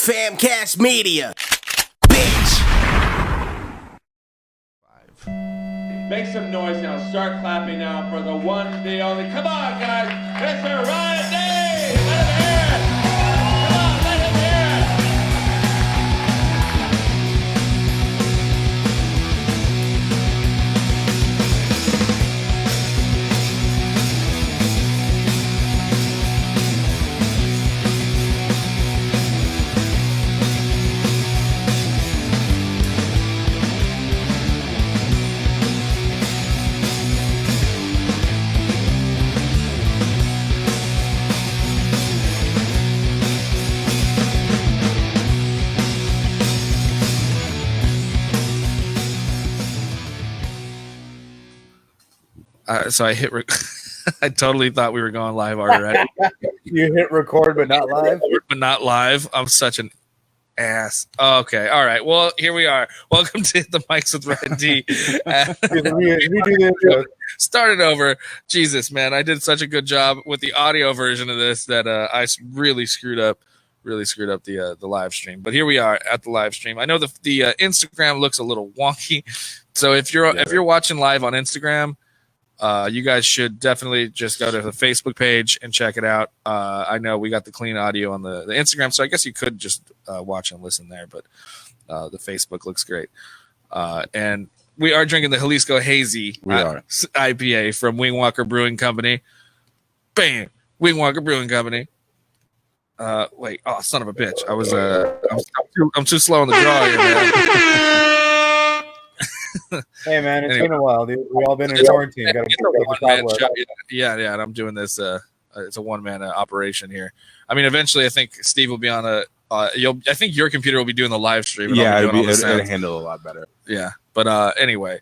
FamCast Media. Bitch. Make some noise now. Start clapping now for the one, the only. Come on, guys. Mr. Ratt Talk. Let him hear it. Come on, let him hear it. So I hit. I totally thought we were going live already. You hit record, but not live. But not live. I'm such an ass. Okay, all right. Well, here we are. Welcome to the Mics with Red D. Start it over. Jesus, man, I did such a good job with the audio version of this that I really screwed up. Really screwed up the live stream. But here we are at the live stream. I know the Instagram looks a little wonky, so if you're watching live on Instagram. You guys should definitely just go to the Facebook page and check it out. I know we got the clean audio on the Instagram, so I guess you could just watch and listen there, but the Facebook looks great. And we are drinking the Jalisco Hazy IPA from WingWalker Brewing Company. Bam! WingWalker Brewing Company. Wait, oh, son of a bitch. I'm too slow on the draw here, man. Hey man, it's been a while, dude. We all been in quarantine. Yeah, and I'm doing this. It's a one-man operation here. I mean, eventually, I think Steve will be on a. I think your computer will be doing the live stream. Yeah, it'll handle a lot better. Yeah, but anyway,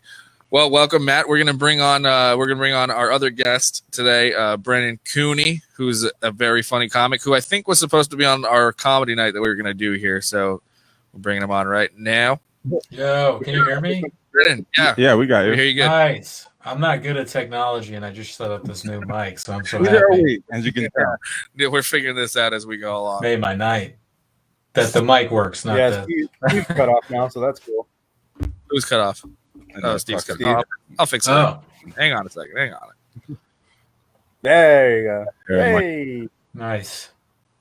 well, welcome, Matt. We're gonna bring on our other guest today, Brennan Cooney, who's a very funny comic who I think was supposed to be on our comedy night that we were gonna do here. So we're bringing him on right now. Yo, can you hear me? Yeah, we got you. We hear you good. Nice. I'm not good at technology, and I just set up this new mic, so I'm so Neither are happy. we, as you can tell. Yeah, we're figuring this out as we go along. Made my night. That the mic works, not Yeah, the. Steve's cut off now, so that's cool. Who's cut off? Oh, Steve's cut off. I'll fix it. Oh, Hang on a second. Hang on. There you go. There, Hey. nice.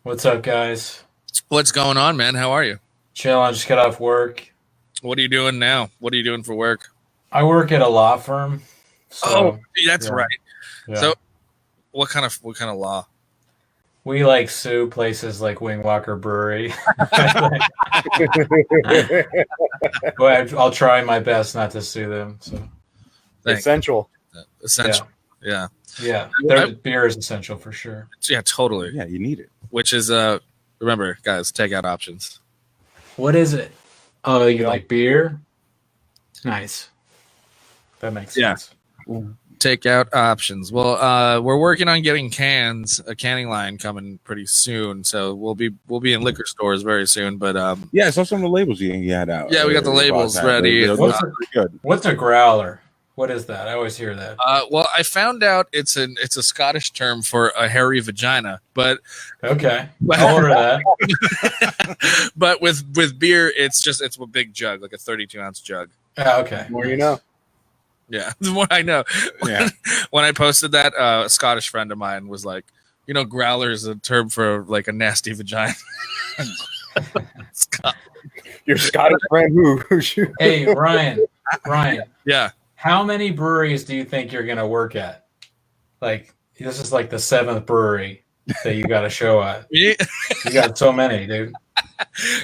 What's up, guys? What's going on, man? How are you? Chill. I just got off work. What are you doing now? What are you doing for work? I work at a law firm. So, That's yeah. right. Yeah. So, what kind of law? We sue places like WingWalker Brewery. But I'll try my best not to sue them. So Essential. Essential. Yeah. Their beer is essential for sure. Yeah, totally. Yeah, you need it. Which is remember, guys, take out options. What is it? Oh, you like beer? Nice. That makes sense. Take out options. Well, we're working on getting a canning line coming pretty soon. So we'll be in liquor stores very soon. But Yeah, I saw some of the labels you had out. yeah, we got the labels ready. What's a growler? What is that? I always hear that. Well, I found out it's a Scottish term for a hairy vagina, but Okay, I'll order that. but with beer, it's a big jug, like a 32-ounce jug. Okay. More you know. Yeah, the more I know. Yeah. When I posted that, a Scottish friend of mine was like, growler is a term for like a nasty vagina. Your Scottish friend who Hey, Ryan. Yeah. How many breweries do you think you're gonna work at? This is like the 7th brewery that you got to show at. You got so many, dude.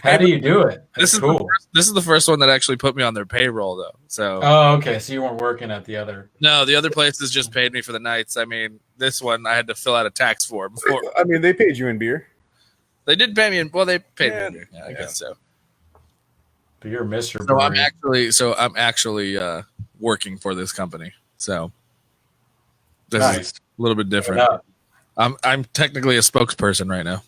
How do you do it? That's cool. This is the first one that actually put me on their payroll, though. So. Oh, okay. So you weren't working at the other. No, the other places just paid me for the nights. I mean, this one I had to fill out a tax form. I mean, they paid you in beer. They did pay me. They paid me in beer. Yeah, I guess so. But you're Mr. So Brewery. I'm actually working for this company. So this is a little bit different. I'm technically a spokesperson right now.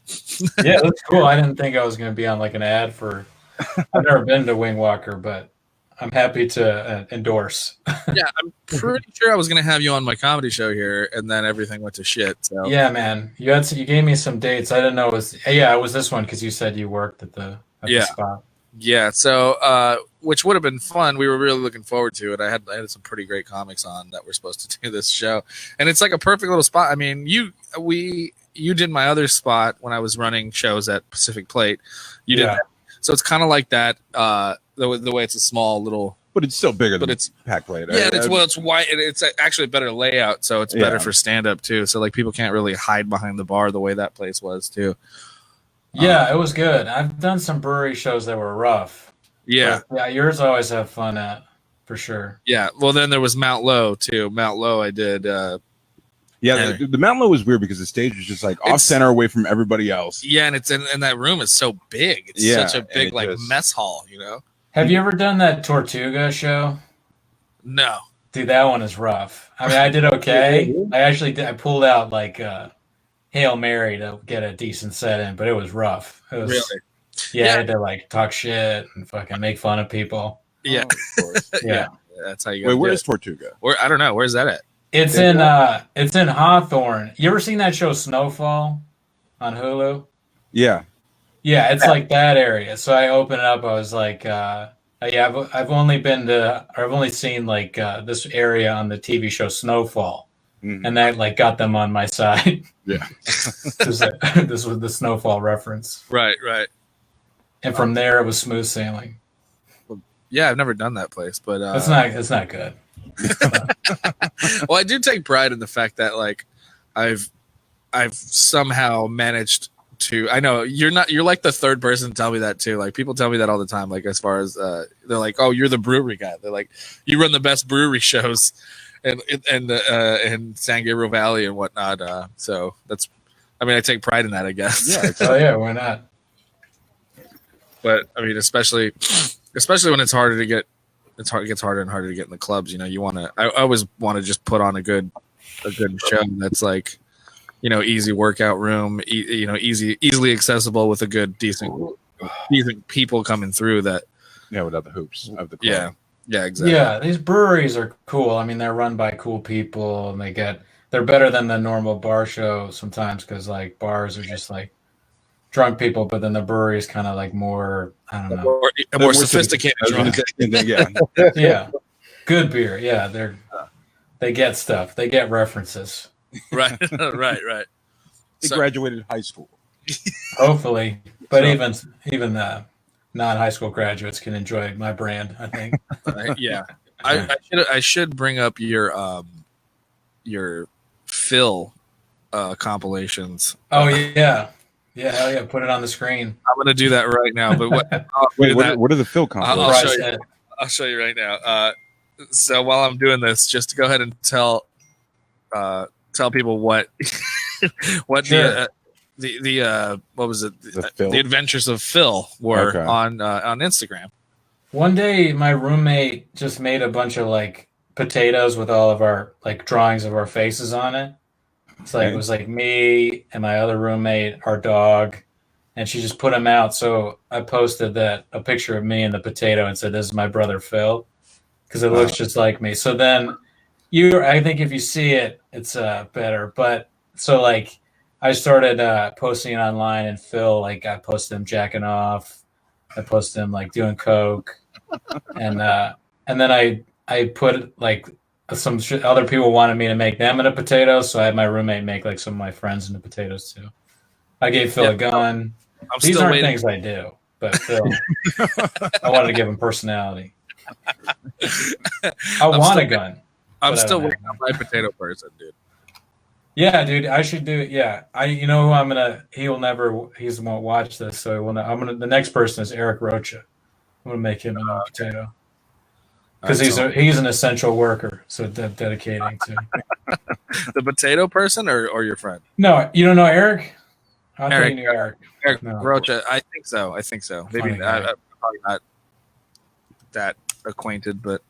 Yeah, that's cool. I didn't think I was going to be on an ad for. I've never been to WingWalker, but I'm happy to endorse. Yeah, I'm pretty sure I was gonna have you on my comedy show here, and then everything went to shit. So Yeah, man. You gave me some dates. I didn't know it was. Yeah, it was this one because you said you worked at the spot. Yeah, so which would have been fun. We were really looking forward to it. I had some pretty great comics on that were supposed to do this show, and it's like a perfect little spot. I mean, you did my other spot when I was running shows at Pacific Plate. You did that. So it's kind of like that. The way it's a small little, but it's still bigger than it's Pack Plate. Yeah, it's white. It's actually a better layout, so it's better for stand up too. So like people can't really hide behind the bar the way that place was too. Yeah, it was good. I've done some brewery shows that were rough. Yeah. Yeah, yours I always have fun at, for sure. Yeah. Well, then there was Mount Low too. Mount Low I did. The Mount Low was weird because the stage was just like off center away from everybody else. Yeah, and and that room is so big. It's such a big like mess hall, you know. Have you ever done that Tortuga show? No. Dude, that one is rough. I mean, I did okay. I pulled out like Hail Mary to get a decent set in, but it was rough. It was, really? Yeah, I had to like talk shit and fucking make fun of people. Yeah. Oh, of course. Yeah. That's how you go. Wait, where is Tortuga? I don't know. Where's that at? It's in Hawthorne. You ever seen that show Snowfall on Hulu? Yeah. Yeah, it's like that area. So I opened it up. I was like, I've only seen like this area on the TV show Snowfall, and that like got them on my side. Yeah, this was the Snowfall reference. Right. And from there, it was smooth sailing. Yeah, I've never done that place, but it's not good. Well, I do take pride in the fact that like I've somehow managed to. I know you're like the third person to tell me that too. Like people tell me that all the time. Like as far as they're like, oh, you're the brewery guy. They're like, you run the best brewery shows in San Gabriel Valley and whatnot. So that's, I mean, I take pride in that, I guess. Yeah. Oh yeah, why not? But I mean, especially when it's harder to get, it gets harder and harder to get in the clubs. You know, I always want to just put on a good show that's like, you know, easy workout room, easily accessible with a good, decent people coming through that. Yeah, without the hoops of the club. Yeah, exactly. Yeah, these breweries are cool. I mean, they're run by cool people, and they're better than the normal bar show sometimes because like bars are just like drunk people, but then the brewery is kind of like more, I don't know, more sophisticated drunk. Yeah, yeah, good beer. Yeah, they get stuff. They get references. Right. He graduated high school. Hopefully, but even non-high school graduates can enjoy my brand, I think. Yeah, I should bring up your Phil compilations. Oh yeah, hell yeah! Put it on the screen. I'm gonna do that right now. But what are the Phil compilations? I'll show you right now. So while I'm doing this, just to go ahead and tell people what sure. the what was it? The Adventures of Phil were on Instagram. One day, my roommate just made a bunch of like potatoes with all of our like drawings of our faces on it. It's like it was like me and my other roommate, our dog, and she just put them out. So I posted a picture of me and the potato and said, "This is my brother Phil," because it looks just like me. So then I think if you see it, it's better. But so like I started posting it online, and Phil, like I posted him jacking off, I posted him like doing coke, and then I put like some other people wanted me to make them into potatoes, so I had my roommate make like some of my friends into potatoes too. I gave Phil a gun. These aren't things I do, but Phil, I wanted to give him personality. I want a gun. I'm still waiting on my potato person, dude. Yeah, dude, I should do it. Yeah, you know who I'm gonna. He won't watch this, so the next person is Eric Rocha. I'm gonna make him a potato because he's an essential worker. So dedicating to the potato person or your friend. No, you don't know Eric. I Eric, think you knew Eric. Eric No. Rocha. I think so. Maybe I'm probably not that acquainted, but.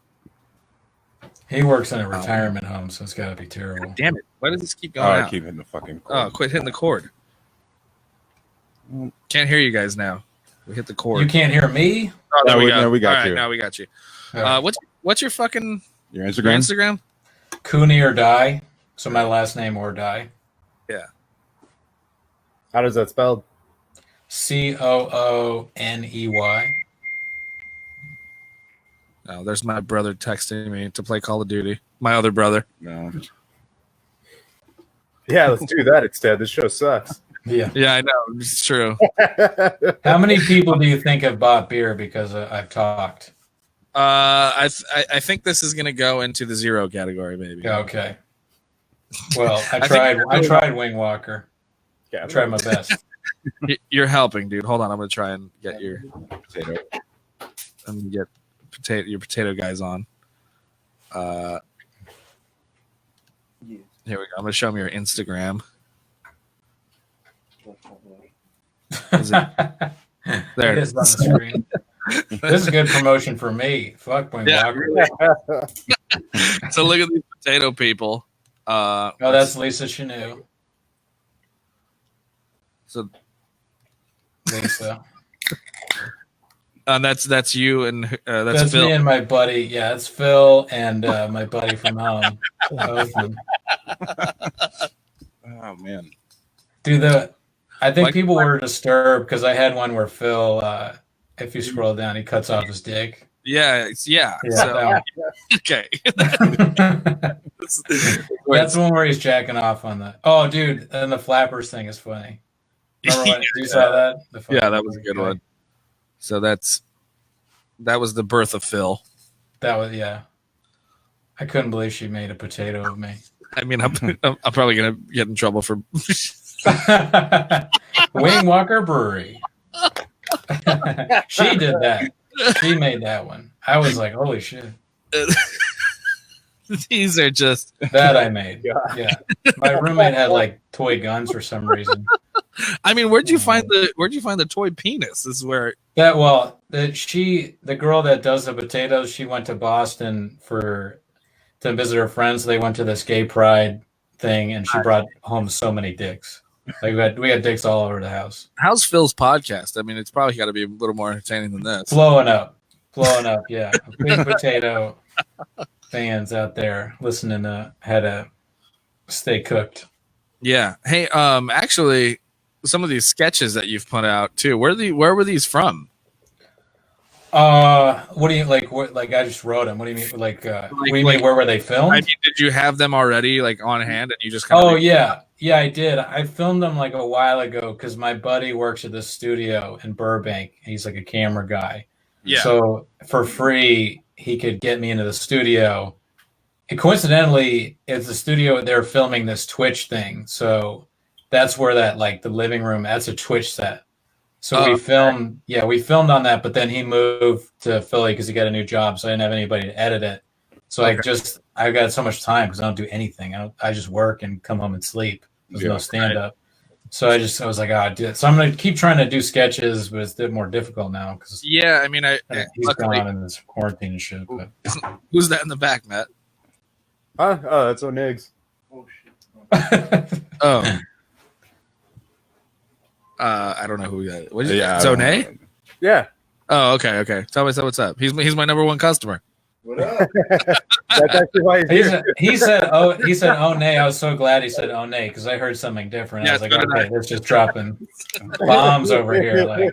He works in a retirement home, so it's got to be terrible. God damn it. Why does this keep going I out? keep hitting the fucking cord. Oh, quit hitting the cord. Can't hear you guys now. We hit the cord. You can't hear me? Oh, No, we got All right, you. now we got you. What's your fucking Your Instagram? Instagram? Cooney or die. So my last name or die. Yeah. How does that spelled? Cooney. Oh, there's my brother texting me to play Call of Duty. My other brother. No. Yeah, let's do that instead. This show sucks. Yeah. Yeah, I know. It's true. How many people do you think have bought beer because I've talked? I think this is gonna go into the 0 category, maybe. Okay. Well, I think tried you're WingWalker. Yeah, I tried my best. You're helping, dude. Hold on, I'm gonna try and get your Potato. and get your potato guys on. Here we go. I'm gonna show them your Instagram. There It is on the screen. This is good promotion for me. Fuck WingWalker. So look at these potato people. Oh, that's Lisa Chanou. So Lisa. that's you and that's Phil. Me and my buddy. Yeah, it's Phil and my buddy from home. Oh man. I think people were disturbed because I had one where Phil, if you scroll down, he cuts off his dick. Yeah. So, okay. That's the one where he's jacking off on the. Oh, dude, and the flappers thing is funny. Remember when you saw that? Yeah, that was a good one. So that was the birth of Phil. That was I couldn't believe she made a potato of me. I mean, I'm probably gonna get in trouble for WingWalker Brewery. She did that. She made that one. I was like, holy shit. These are just that I made. Yeah. My roommate had like toy guns for some reason. I mean, where'd you find the toy penis? This is where the girl that does the potatoes, she went to Boston to visit her friends. They went to this gay pride thing, and she brought home so many dicks. Like we had dicks all over the house. How's Phil's podcast? I mean, it's probably got to be a little more entertaining than this. Blowing up. Yeah, big potato fans out there listening to how to stay cooked. Yeah. Hey, actually, some of these sketches that you've put out too. Where were these from? What do you like? What I just wrote them. What do you mean? What do you mean? Where were they filmed? I mean, did you have them already on hand and you just? Yeah, I did. I filmed them a while ago because my buddy works at this studio in Burbank. He's like a camera guy. Yeah. So for free, he could get me into the studio. And coincidentally, it's the studio they're filming this Twitch thing. So that's where the living room. That's a Twitch set. So we filmed on that, but then he moved to Philly because he got a new job, so I didn't have anybody to edit it. So I got so much time because I don't do anything. I just work and come home and sleep. There's no stand up. So I was like, I do it. So I'm gonna keep trying to do sketches, but it's a bit more difficult now because he's gone in this quarantine and shit. But. Who's that in the back, Matt? Oh, that's O'Niggs. Oh shit. Oh. I don't know who that is. Zonay? Yeah. Oh, okay. Tell me what's up. He's my number one customer. What up? That's actually why he's here. He said, oh, nay. I was so glad he said, oh, nay, because I heard something different. I was like, okay, it's just dropping bombs over here.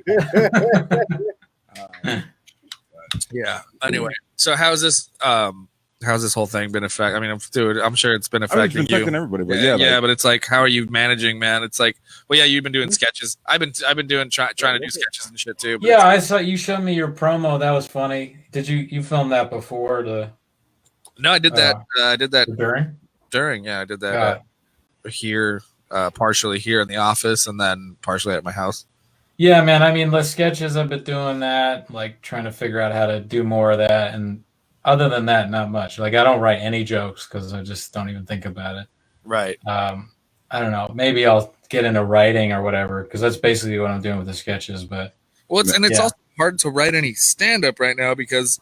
Yeah. Anyway, so how's this whole thing been affecting? I mean, dude, I'm sure it's been affecting you. Everybody, but but it's how are you managing, man? It's you've been doing sketches. I've been doing trying to do sketches and shit too. Yeah, I saw you showed me your promo. That was funny. Did you film that before? No, I did that. I did that during. Yeah, I did that here, partially here in the office, and then partially at my house. Yeah, man. I mean, the sketches I've been doing that, trying to figure out how to do more of that, and other than that, not much. I don't write any jokes because I just don't even think about it. Right. I don't know. Maybe I'll get into writing or whatever because that's basically what I'm doing with the sketches. But it's also hard to write any stand-up right now because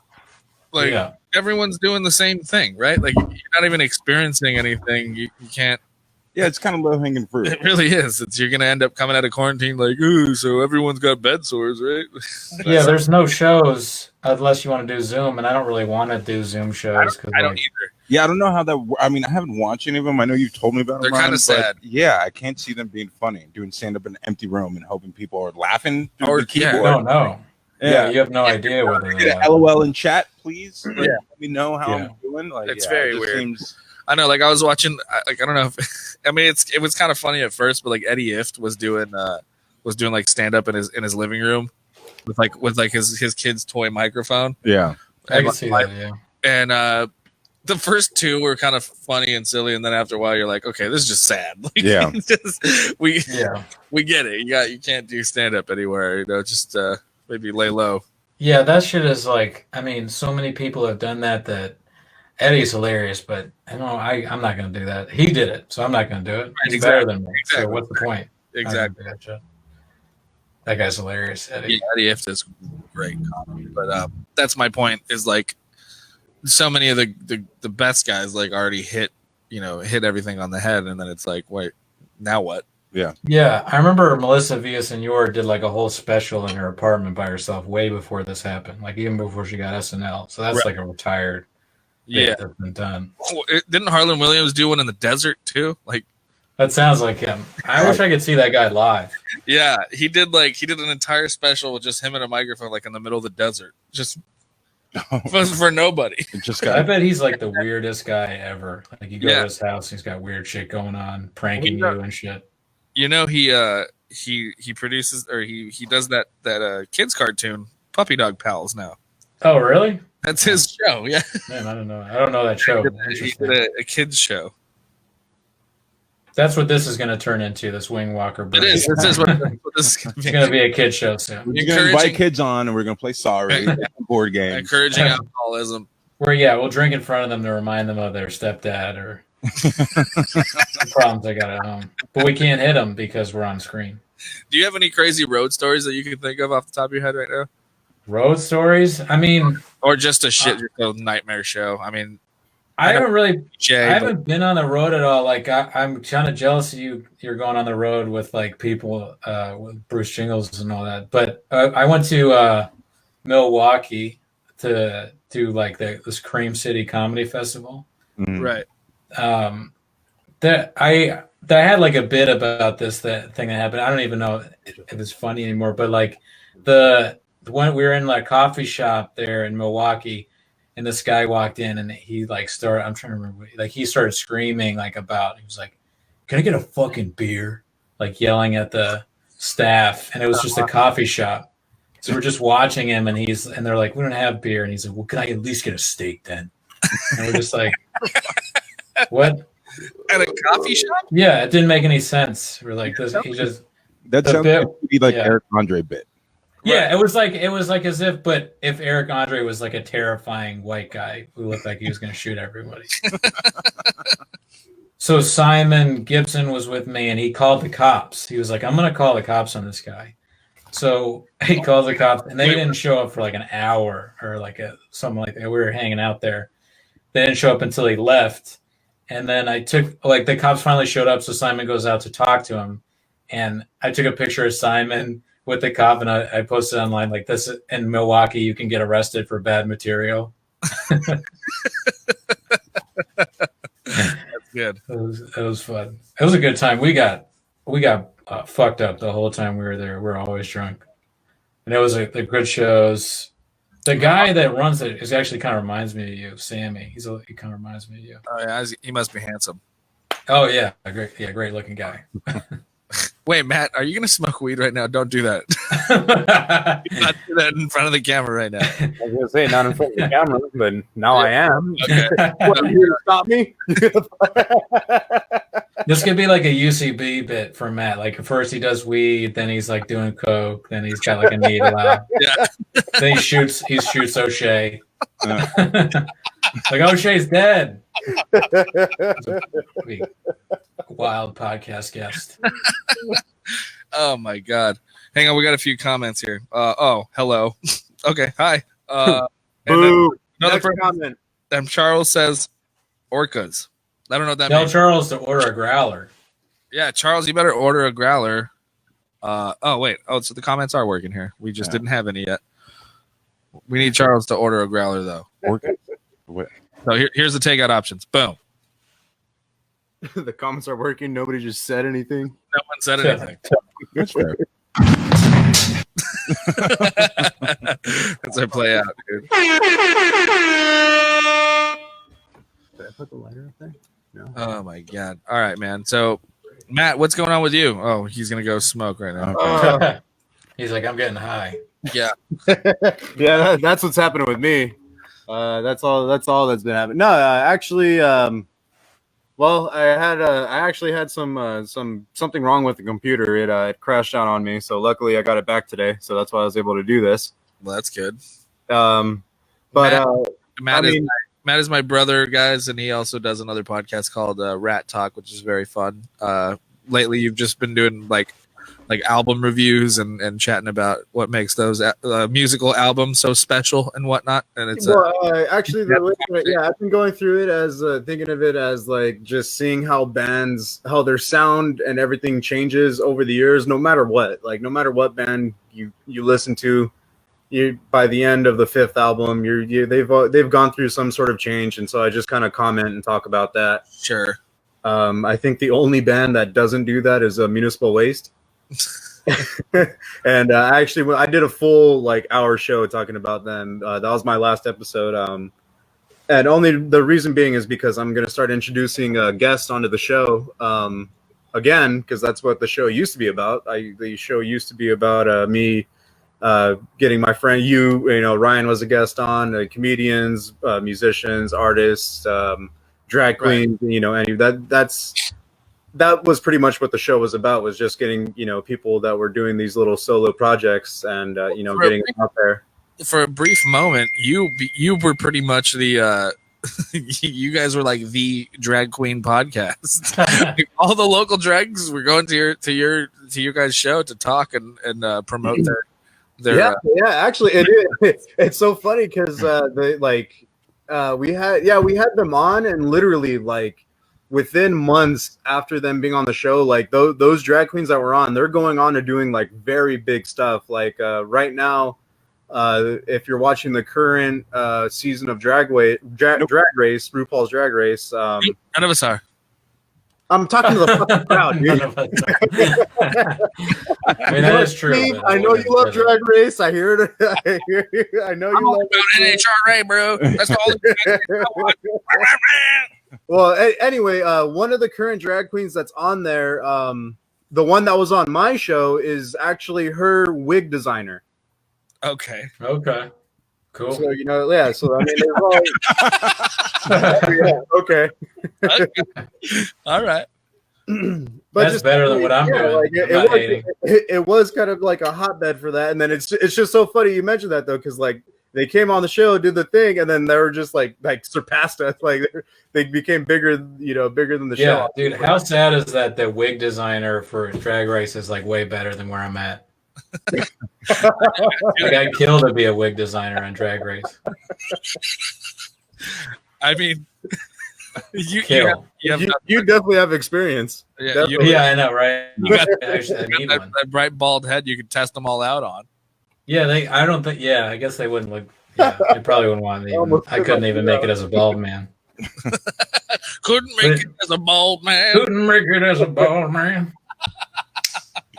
everyone's doing the same thing, right? You're not even experiencing anything. You can't. Yeah, it's kind of low hanging fruit. It really is. You're gonna end up coming out of quarantine like, ooh, so everyone's got bed sores, right? Yeah, there's no shows unless you want to do Zoom, and I don't really want to do Zoom shows. I don't either. Yeah, I don't know how that. I mean, I haven't watched any of them. I know you've told me about them. They're kind of sad. Yeah, I can't see them being funny, doing stand up in an empty room and hoping people are laughing through Or the keyboard. No. Yeah, you have no idea whether they're Get LOL in chat, please. Like, Yeah. let me know how I'm doing. Like, It's yeah, very it just weird. Seems... I know, like I was watching, like I don't know if, I mean, it was kind of funny at first, but like Eddie Ift was doing like stand up in his living room with his kid's toy microphone. Yeah, I can see that. Yeah, and the first two were kind of funny and silly, and then after a while, you're like, okay, this is just sad. Like, Yeah. we get it. You can't do stand up anywhere. You know, just maybe lay low. Yeah, that shit is like. I mean, so many people have done that. Eddie's hilarious, but I'm not going to do that. He did it, so I'm not going to do it. He's Exactly. better than me. Exactly. So what's the point? Exactly. That guy's hilarious, Eddie. Yeah, Eddie Ift is great comedy, but that's my point. Is like so many of the best guys like already hit everything on the head, and then it's like, wait, now what? Yeah, I remember Melissa Villasenor did like a whole special in her apartment by herself way before this happened, like even before she got SNL. So that's like a retired bit that's been done. Didn't Harlan Williams do one in the desert too? Like that sounds like him. I wish I could see that guy live. Yeah, he did an entire special with just him and a microphone, like in the middle of the desert, just for nobody. I bet he's like the weirdest guy ever. Like you go to his house, he's got weird shit going on, pranking you and shit. You know, he produces or he does that kids cartoon Puppy Dog Pals now. Oh, really? That's his show. Yeah, man, I don't know that show. He did a kids show. That's what this is going to turn into. This WingWalker Brewing. It is. This is what this is going to be. It's going to be a kid show soon. We're going to invite kids on, and we're going to play Sorry board games. Encouraging alcoholism. We'll drink in front of them to remind them of their stepdad or the problems they got at home. But we can't hit them because we're on screen. Do you have any crazy road stories that you can think of off the top of your head right now? Road stories? I mean, or just a nightmare show. I mean, I haven't been on the road at all. Like I'm kind of jealous of you. You're going on the road with like people, with Bruce Jingles and all that. But I went to Milwaukee to do like this Cream City Comedy Festival. Mm-hmm. Right. That I had like a bit about that thing that happened. I don't even know if it's funny anymore. But like when we were in like a coffee shop there in Milwaukee. And this guy walked in and he like started, I'm trying to remember, like he started screaming he was like, can I get a fucking beer? Like yelling at the staff. And it was just a coffee shop. So we're just watching him and they're like, we don't have beer. And he's like, well, can I at least get a steak then? And we're just like, what? At a coffee shop? Yeah, it didn't make any sense. We're like, that sounds like Eric Andre bit. Yeah, it was like as if Eric Andre was like a terrifying white guy who looked like he was going to shoot everybody. So Simon Gibson was with me and he called the cops. He was like, I'm going to call the cops on this guy. So he called the cops and they didn't show up for like an hour or like something like that. We were hanging out there. They didn't show up until he left. And then the cops finally showed up. So Simon goes out to talk to him. And I took a picture of Simon with the cop, and I posted online like this in Milwaukee. You can get arrested for bad material. That's good. It was fun. It was a good time. We got fucked up the whole time we were there. We're always drunk, and it was the good shows. The guy that runs it is actually kind of reminds me of you, Sammy. He kind of reminds me of you. Oh yeah, he must be handsome. Oh yeah, great looking guy. Wait, Matt, are you going to smoke weed right now? Don't do that. Not do that in front of the camera right now. I was going to say, not in front of the camera, but now I am. Okay. What, are you here to stop me? This could be like a UCB bit for Matt. Like first he does weed, then he's like doing coke, then he's got like a needle out. Yeah. Then he shoots O'Shea. Like O'Shea's dead. Wild podcast guest. Oh my god. Hang on, we got a few comments here. Hello. Okay, hi. Boo. Another comment. Charles says orcas. I don't know what that Tell means. Charles to order a growler. Yeah, Charles, you better order a growler. So the comments are working here. We just didn't have any yet. We need Charles to order a growler though. So here's the takeout options. Boom. The comments are working. Nobody just said anything. No one said anything. That's fair. That's our play out, dude. Did I put the lighter up there? No. Oh my god. All right, man. So Matt, what's going on with you? Oh, he's gonna go smoke right now. Okay. He's like, I'm getting high. Yeah. Yeah, that's what's happening with me. That's all that's been happening. No, actually, well, I actually had something wrong with the computer. It crashed out on me. So luckily, I got it back today. So that's why I was able to do this. Well, that's good. Matt is my brother, guys, and he also does another podcast called Ratt Talk, which is very fun. Lately, you've just been doing like album reviews and chatting about what makes those musical albums so special and whatnot. And it's actually, I've been going through it as thinking of it as like just seeing how their sound and everything changes over the years, no matter what band you listen to. By the end of the fifth album, they've gone through some sort of change, and so I just kind of comment and talk about that. Sure. I think the only band that doesn't do that is Municipal Waste. And actually, I did a full hour show talking about them. That was my last episode. And only the reason being is because I'm going to start introducing guests onto the show again, because that's what the show used to be about. The show used to be about me. Getting my friend Ryan was a guest on, comedians, musicians, artists, drag queens, right. And that was pretty much what the show was about, was just getting people that were doing these little solo projects and getting them out there. For a brief moment, you were pretty much the you guys were like the drag queen podcast. All the local drags were going to your guys' show to talk and promote their actually it's so funny because we had them on, and literally within months after them being on the show, those drag queens that were on, they're going on to doing very big stuff. Right now, if you're watching the current season of Drag Race, RuPaul's Drag Race, none of us are. I'm talking to the fucking crowd, dude. I mean, that is true. Steve, I know you love Drag Race. I hear it. I know you love NHRA, bro. That's all. Well, anyway, one of the current drag queens that's on there, the one that was on my show, is actually her wig designer. Okay. Cool. So so I mean, okay. All right. But that's better than what I'm doing. It was kind of like a hotbed for that, and then it's just so funny you mentioned that though, because they came on the show, did the thing, and then they were just surpassed us. They became bigger than the show. Yeah, dude. How sad is that? The wig designer for Drag Race is way better than where I'm at. I'd kill to be a wig designer on Drag Race. I mean, you definitely have experience. Yeah, I know, right? You got that bright bald head you could test them all out on. Yeah, I don't think. Yeah, I guess they wouldn't look. Yeah, they probably wouldn't want me. I couldn't even make it as a bald man. Couldn't make it as a bald man.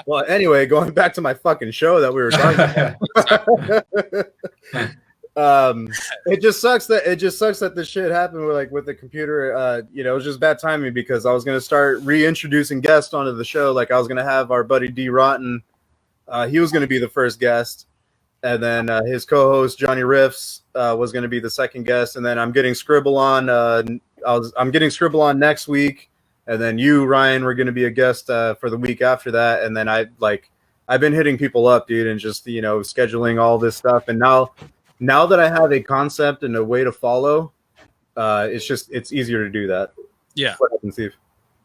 Well, anyway, going back to my fucking show that we were talking about. It just sucks that this shit happened with the computer. It was just bad timing, because I was going to start reintroducing guests onto the show. I was going to have our buddy D Rotten. He was going to be the first guest, and then his co-host Johnny Riffs was going to be the second guest, and then I'm getting Scribble on. I'm getting Scribble on next week. And then you, Ryan, were going to be a guest for the week after that. And then I've been hitting people up, dude, and just, scheduling all this stuff. And now that I have a concept and a way to follow, it's easier to do that. Yeah. What happens, Steve?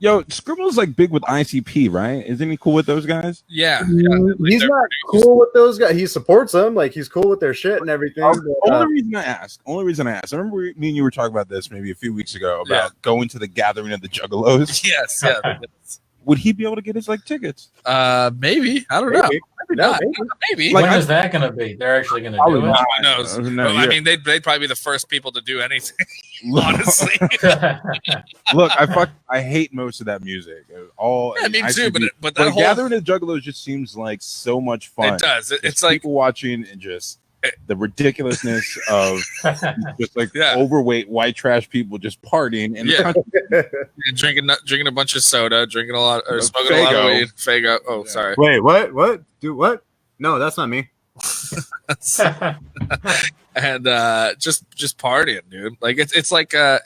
Yo, Scribble's big with ICP, right? Isn't he cool with those guys? Yeah. He's not cool with those guys. He supports them. He's cool with their shit and everything. Only reason I ask. I remember me and you were talking about this maybe a few weeks ago about going to the gathering of the Juggalos. Yes. Yeah. would he be able to get his like tickets? Maybe. I don't know. Maybe not. Maybe. When is that going to be? They're actually going to do it. Who knows? Well, I mean, they'd probably be the first people to do anything. Honestly. Look, I hate most of that music. Me too. But that whole Gathering of Juggalos just seems like so much fun. It does. It's like people watching and just the ridiculousness of just like overweight white trash people just partying and drinking a bunch of soda, drinking a lot or smoking a lot of weed. Fago. Oh, sorry. Wait, what? Do what? No, that's not me. And just partying, dude. Like it's like I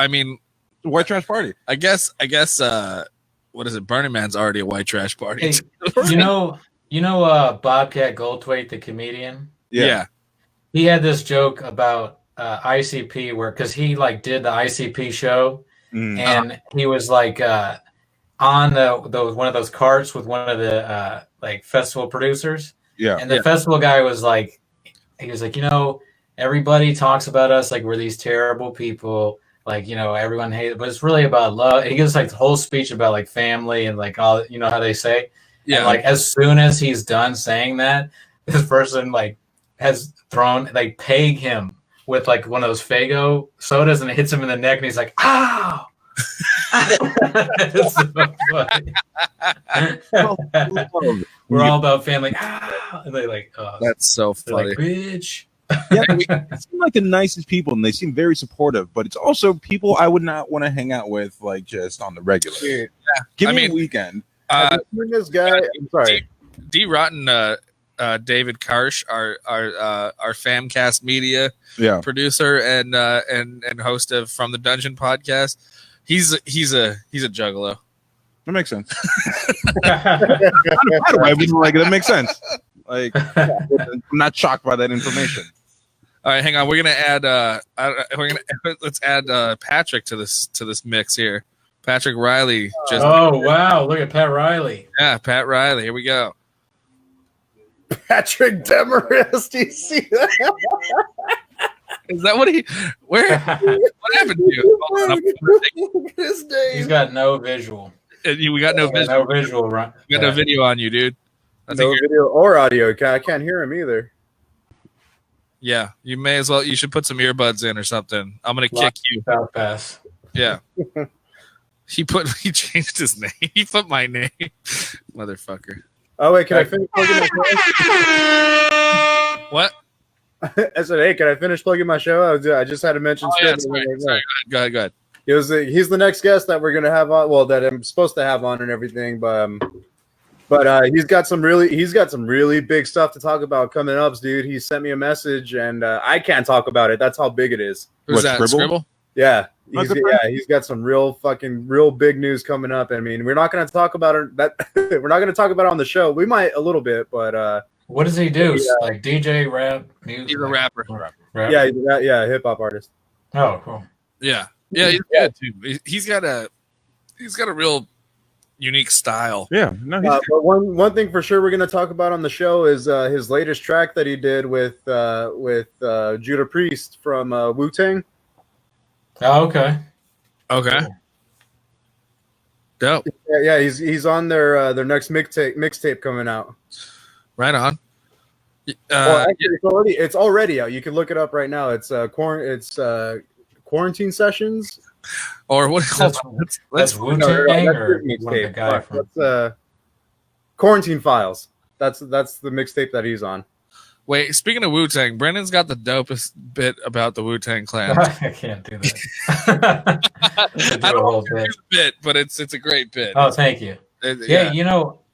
mean, white trash party. I guess what is it? Burning Man's already a white trash party. Hey, you know Bobcat Goldthwait, the comedian. Yeah. He had this joke about ICP because he like did the ICP show and he was like on one of those carts with one of the like festival producers. Yeah. And the festival guy was like, everybody talks about us like we're these terrible people. Like, everyone hates, but it's really about love. He gives like the whole speech about like family and like all, how they say. Yeah. And like as soon as he's done saying that, this person like has thrown like peg him with like one of those Fago sodas and it hits him in the neck and he's like, ow. It's so funny. We're all about family. And they like, that's so funny. Like, bitch. Yeah, they seem like the nicest people and they seem very supportive, but it's also people I would not want to hang out with like just on the regular. Yeah. Give me a weekend. This guy, I'm sorry. D Rotten David Karsh, our FamCast media producer and host of From the Dungeon podcast. He's a juggalo. That makes sense. That makes sense. Like, I'm not shocked by that information. All right, hang on. We're gonna add. Let's add Patrick to this mix here. Patrick Reily. Wow! Look at Pat Reily. Yeah, Pat Reily. Here we go. Patrick Demarest. Do you see that? Is that what he? Where? What happened to you? Look at his name. He's got no visual. We got no visual. No visual, right? We got no video on you, dude. No video or audio. I can't hear him either. Yeah, you may as well. You should put some earbuds in or something. I'm gonna kick you. South Pass. Yeah. He changed his name. He put my name, motherfucker. Oh wait, can I finish plugging my show? What? I said, hey, can I finish plugging my show? I just had to mention. Sorry. Go ahead. He's the next guest that we're gonna have on. Well, that I'm supposed to have on and everything, but he's got some really big stuff to talk about coming up, dude. He sent me a message, and I can't talk about it. That's how big it is. Who's that? Scribble? Yeah, he's got some real big news coming up. I mean, we're not going to talk about it. We're not going to talk about it on the show. We might a little bit, but what does he do? Like DJ, rap, music? He's a rapper. Yeah, hip hop artist. Oh, cool. Yeah, he's good too. He's got a real unique style. Yeah. No, but one thing for sure we're going to talk about on the show is his latest track that he did with Judah Priest from Wu-Tang. Oh, okay. Dope. Yeah, he's on their next mixtape coming out. Right on. Actually, it's already out. You can look it up right now. It's Quarantine Sessions. Or what? That's Wu-Tang or the guy from Quarantine Files. That's the mixtape that he's on. Wait, speaking of Wu-Tang, Brendan's got the dopest bit about the Wu-Tang Clan. I can't do that. I don't want to do the bit, but it's a great bit. Oh, thank you. Yeah,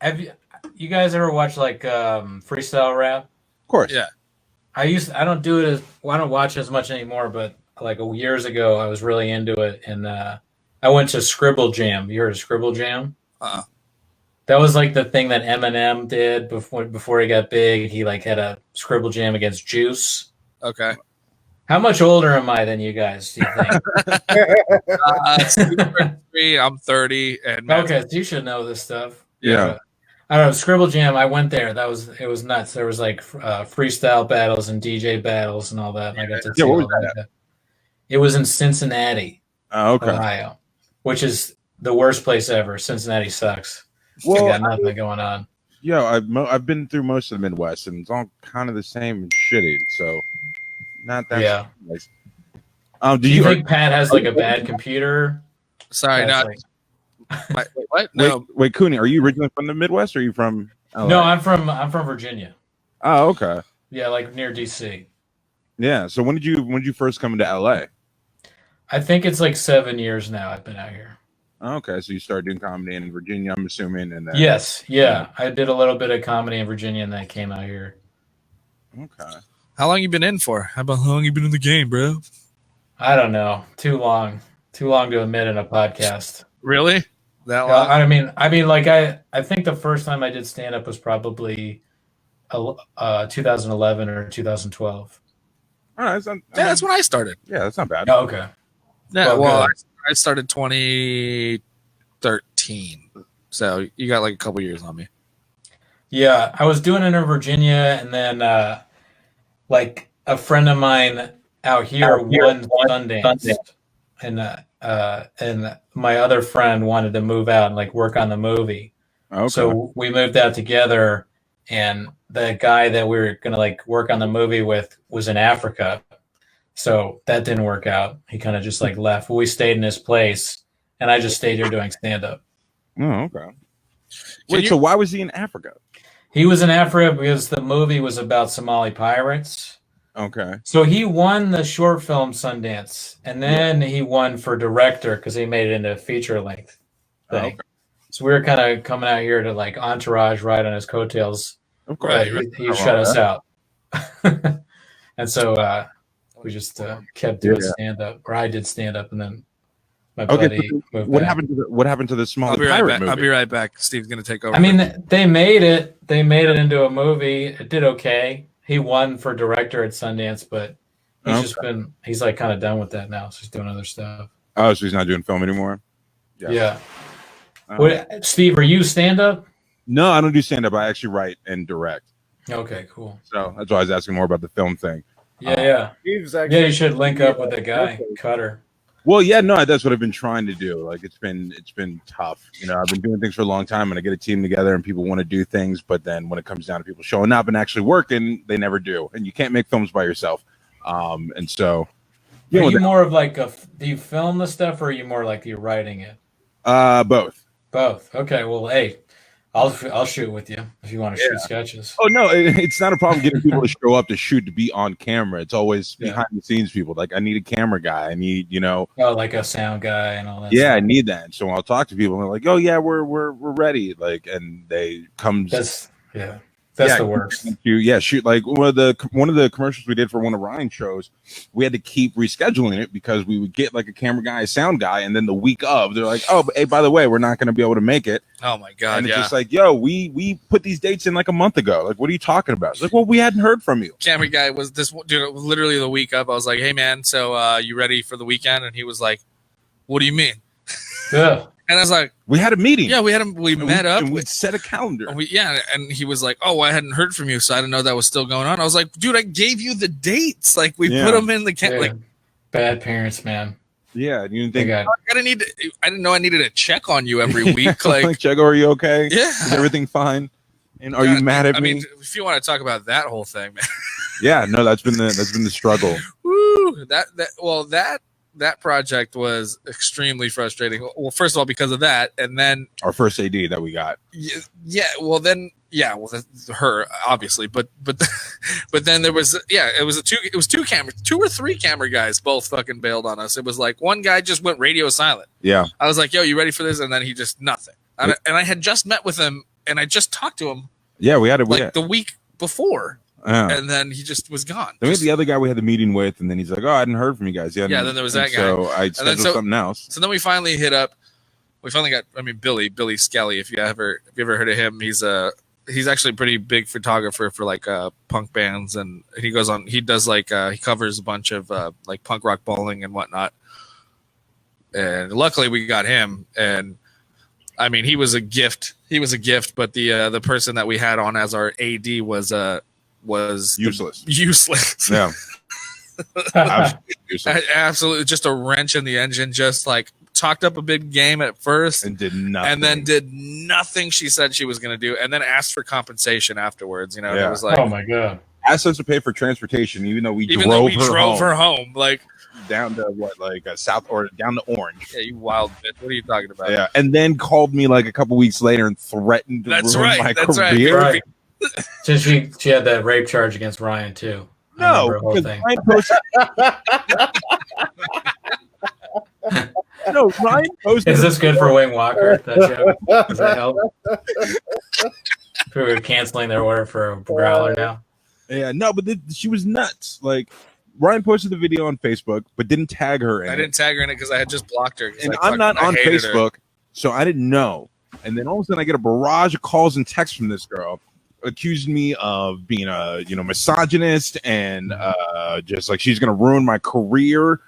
have you guys ever watch like freestyle rap? Of course. Yeah. I don't do it I don't watch as much anymore, but like years ago I was really into it, and I went to Scribble Jam. You heard of Scribble Jam? Uh-uh. That was like the thing that Eminem did before he got big. He like had a Scribble Jam against Juice. Okay. How much older am I than you guys, do you think? I'm 30. Okay, so you should know this stuff. Yeah. I don't know. Scribble Jam, I went there. It was nuts. There was like freestyle battles and DJ battles and all that. And I got to see what was all that. It was in Cincinnati, okay. Ohio, which is the worst place ever. Cincinnati sucks. Well, They got nothing going on. Yeah, I've been through most of the Midwest, and it's all kind of the same and shitty. So, not that Yeah. nice. Do you think Pat has like a bad computer? Sorry, That's not what? No, Wait, Cooney, are you originally from the Midwest, or are you from LA? No, I'm from Virginia. Oh, okay. Yeah, like near DC. Yeah. So when did you first come into LA? I think it's like 7 years now I've been out here. Okay, so you started doing comedy in Virginia, I'm assuming, and then Yes, yeah. I did a little bit of comedy in Virginia and then I came out here. Okay. how long you been in for? How long you been in the game, bro? I don't know. Too long. Too long to admit in a podcast. Really? That long? I mean, like I think the first time I did stand up was probably 2011 or 2012. All right, That's when I started. yeah, that's not bad. Oh, okay. Yeah, Well, I started 2013, so you got like a couple years on me. Yeah, I was doing it in Virginia, and then like a friend of mine out here won Sundance, and my other friend wanted to move out and like work on the movie. Okay. So we moved out together, and the guy that we were gonna like work on the movie with was in Africa, so that didn't work out. He kind of just like left. We stayed in his place, and I just stayed here doing stand up. Oh, okay. Wait, so why was he in Africa? He was in Africa because the movie was about Somali pirates. Okay. So he won the short film Sundance, and then he won for director because he made it into a feature length thing. Okay. So we were kind of coming out here to like Entourage ride on his coattails. Of course. But he shut us out. And so we just kept doing stand up, or I did stand up, and then my buddy moved what back. happened to the small I'll be right pirate back. movie? I'll be right back. Steve's gonna take over. I mean, they made it. They made it into a movie. It did okay. He won for director at Sundance, but he's like kind of done with that now. So he's doing other stuff. Oh, so he's not doing film anymore? Yeah. Steve, are you stand up? No, I don't do stand up. I actually write and direct. Okay, cool. So that's why I was asking more about the film thing. Yeah. Steve's Yeah, actually you should link up with the guy, Cutter. Well, yeah, no, that's what I've been trying to do. Like it's been tough. You know, I've been doing things for a long time, and I get a team together, and people want to do things, but then when it comes down to people showing up and actually working, they never do. And you can't make films by yourself. And so, Are you more of like do you film the stuff, or are you more like you're writing it? Both. Both. Okay. Well, hey, I'll shoot with you if you want to shoot sketches. Oh no, it's not a problem getting people to show up to shoot, to be on camera. It's always behind the scenes people. Like I need a camera guy. I need, like a sound guy and all that. Yeah, stuff. I need that. So I'll talk to people and they're like, "Oh yeah, we're ready." Like, and they come. That's the worst. Shoot. Like one of the commercials we did for one of Ryan's shows, we had to keep rescheduling it because we would get like a camera guy, a sound guy, and then the week of, they're like, "Oh, but hey, by the way, we're not going to be able to make it." Oh my god! And it's just like, "Yo, we put these dates in like a month ago. Like, what are you talking about?" It's like, "Well, we hadn't heard from you." Camera guy was this dude. Literally the week of, I was like, "Hey man, so you ready for the weekend?" And he was like, "What do you mean?" Yeah. And I was like, "We had a meeting. Yeah, we had we met up. And we set a calendar. And he was like, "Oh, I hadn't heard from you, so I didn't know that was still going on." I was like, "Dude, I gave you the dates. Like, we put them in the like bad parents, man." Yeah, you didn't think I didn't know I needed to check on you every week. Like, check, are you okay? Yeah, is everything fine? And are you mad at me? I mean, if you want to talk about that whole thing, man. Yeah, no, that's been the struggle. Woo! That project was extremely frustrating. Well, first of all, because of that, and then our first AD that we got. Her obviously, but then there was it was two or three camera guys both fucking bailed on us. It was like one guy just went radio silent. Yeah, I was like, "Yo, you ready for this?" And then he just nothing. And I had just met with him, and I just talked to him. Yeah, we had the week before. And then he just was gone. Then we had the other guy we had the meeting with, and then he's like, "Oh, I hadn't heard from you guys yet." Yeah, then there was that guy. So I scheduled something else. So then we finally hit up. We finally got. I mean, Billy Skelly. If you ever heard of him, he's actually a pretty big photographer for like punk bands, and he goes on. He does like he covers a bunch of like punk rock bowling and whatnot. And luckily, we got him. And I mean, he was a gift. But the person that we had on as our AD was useless. Useless. Yeah. Absolutely useless. Absolutely, just a wrench in the engine. Just like talked up a big game at first and did nothing, and then did nothing she said she was going to do, and then asked for compensation afterwards. You know, Yeah. it was like, Oh my god. asked us to pay for transportation, even though we drove her home, like down to south or down to Orange. Yeah, you wild bitch. What are you talking about? Yeah, and then called me like a couple weeks later and threatened to ruin my career. Right. So she had that rape charge against Ryan too. No, because Ryan posted. No, Ryan posted. Is this good for WingWalker? That joke? Does that help? People are canceling their order for a growler now. Yeah, no, but she was nuts. Like, Ryan posted the video on Facebook, but didn't tag her in it. I didn't tag her in it because I had just blocked her. And I'm not on Facebook, so I didn't know. And then all of a sudden, I get a barrage of calls and texts from this girl, accusing me of being a misogynist and just like she's gonna ruin my career.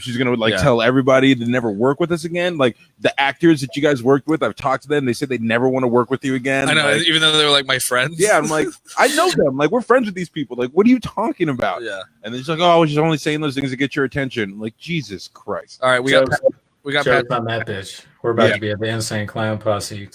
She's gonna tell everybody to never work with us again. Like the actors that you guys worked with, I've talked to them. They said they never want to work with you again. I know, even though they were like my friends. Yeah, I'm like, I know them. Like we're friends with these people. Like, what are you talking about? Yeah. And then she's like, oh, I was just only saying those things to get your attention. I'm like, Jesus Christ. All right, we got jokes on that bitch. We're about to be at the insane clown posse.